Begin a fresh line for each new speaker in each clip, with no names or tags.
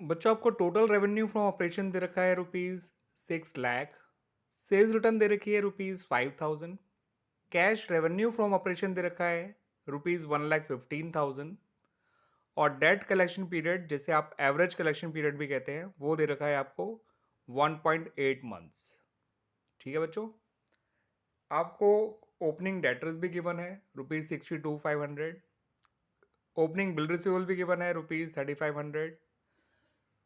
बच्चों आपको total revenue from operation दे रखा है ₹6 लाख। सेल्स रिटर्न दे रखी है ₹5,000। कैश रेवेन्यू फ्रॉम ऑपरेशन दे रखा है ₹1,15,000। और डेट कलेक्शन पीरियड, जिसे आप एवरेज कलेक्शन पीरियड भी कहते हैं, वो दे रखा है आपको 1.8 मंथ्स। ठीक है बच्चों। आपको ओपनिंग डेटर्स भी गिवन है ₹62,500। ओपनिंग बिल रिसीवेबल भी गिवन है ₹3,500।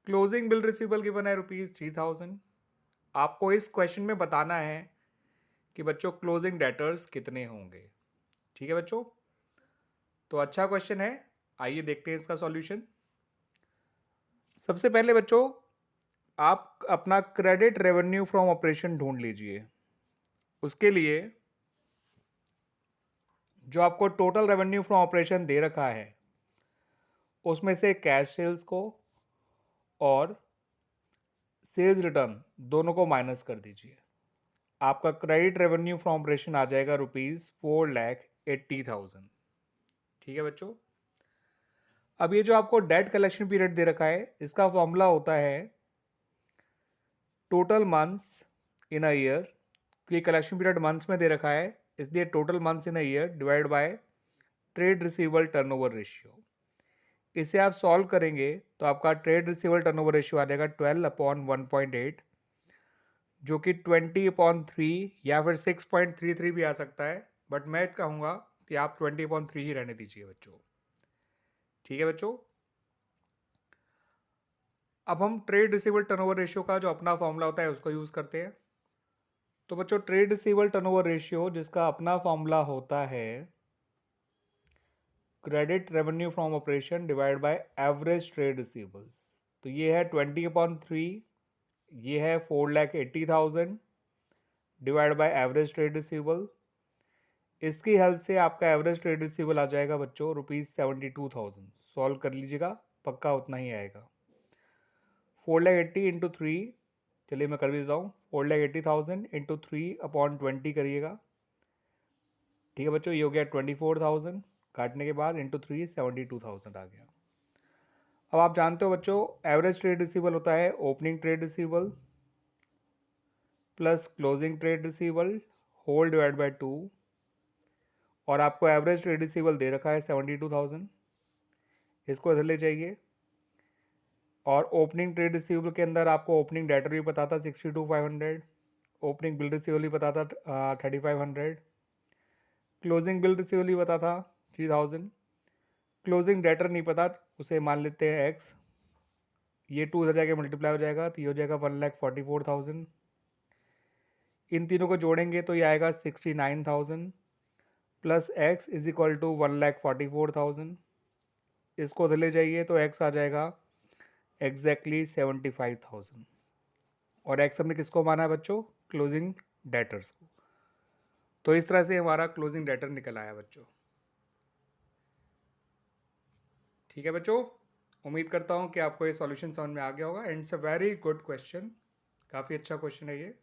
क्लोजिंग बिल रिसीवेबल गिवन है ₹3,000। आपको इस क्वेश्चन में बताना है कि बच्चों क्लोजिंग डेटर्स कितने होंगे। ठीक है बच्चों, तो अच्छा क्वेश्चन है। आइए देखते हैं इसका सॉल्यूशन। सबसे पहले बच्चों आप अपना क्रेडिट रेवेन्यू फ्रॉम ऑपरेशन ढूंढ लीजिए। उसके लिए जो आपको टोटल रेवेन्यू फ्रॉम ऑपरेशन दे रखा है उसमें से कैश सेल्स को और सेल्स रिटर्न दोनों को माइनस कर दीजिए। आपका क्रेडिट रेवेन्यू फ्रॉम ऑपरेशन आ जाएगा ₹4,80,000। ठीक है बच्चों। अब ये जो आपको डेट कलेक्शन पीरियड दे रखा है, इसका फॉर्मूला होता है total months in a year. क्योंकि कलेक्शन पीरियड मंथ्स में दे रखा है, इसलिए total months in a year divide by trade receivable turnover ratio. इसे आप सॉल्व करेंगे तो आपका ट्रेड रिसीवेबल टर्नओवर रेशियो आ जाएगा 12/1.8, जो कि 20/3 या फिर 6.33 भी आ सकता है, बट मैं कहूँगा कि आप 20/3 ही रहने दीजिए बच्चों। ठीक है बच्चों। अब हम ट्रेड रिसीवेबल टर्नओवर रेशियो का जो अपना फॉर्मूला होता है उसको यूज़ करते हैं। तो बच्चों ट्रेड रिसीवेबल टर्नओवर रेशियो, जिसका अपना फॉर्मूला होता है credit revenue from operation divide by average trade receivables, तो ये है 20/3, ये है 4,80,000 divide by average trade receivable. इसकी हेल्प से आपका एवरेज ट्रेड रिसीवेबल आ जाएगा बच्चों ₹72,000। सॉल्व कर लीजिएगा, पक्का उतना ही आएगा। 4,80,000 इंटू 3, चलिए मैं कर भी देता हूँ। 4,80,000 इंटू 3/20 करिएगा। ठीक है बच्चों, ये हो गया 24,000, काटने के बाद इंटू 3 72,000 आ गया। अब आप जानते हो बच्चों एवरेज ट्रेड रिसीवेबल होता है opening trade receivable plus closing trade receivable whole divide by 2, और आपको एवरेज ट्रेड रिसीवेबल दे रखा है 72,000। इसको इधर ले जाइए। और ओपनिंग ट्रेड रिसीवेबल के अंदर आपको ओपनिंग डेटर भी पता था 62,500, ओपनिंग बिल रिसीवेबल भी पता था 3,500, क्लोजिंग बिल रिसीवेबल भी पता था 3,000, क्लोजिंग डेटर नहीं पता, उसे मान लेते हैं एक्स। ये 2 उधर जाके मल्टीप्लाई हो जाएगा तो ये हो जाएगा 1,44,000। इन तीनों को जोड़ेंगे तो ये आएगा 69,000 plus x is equal to 1,44,000। इसको उधर ले जाइए तो एक्स आ जाएगा एग्जैक्टली 75,000। और एक्स हमने किसको माना है बच्चों? क्लोजिंग डेटर्स को। तो इस तरह से हमारा क्लोजिंग डेटर निकल आया बच्चों। ठीक है बच्चों, उम्मीद करता हूँ कि आपको ये सॉल्यूशन समझ में आ गया होगा and it's a very good question. काफ़ी अच्छा क्वेश्चन है ये।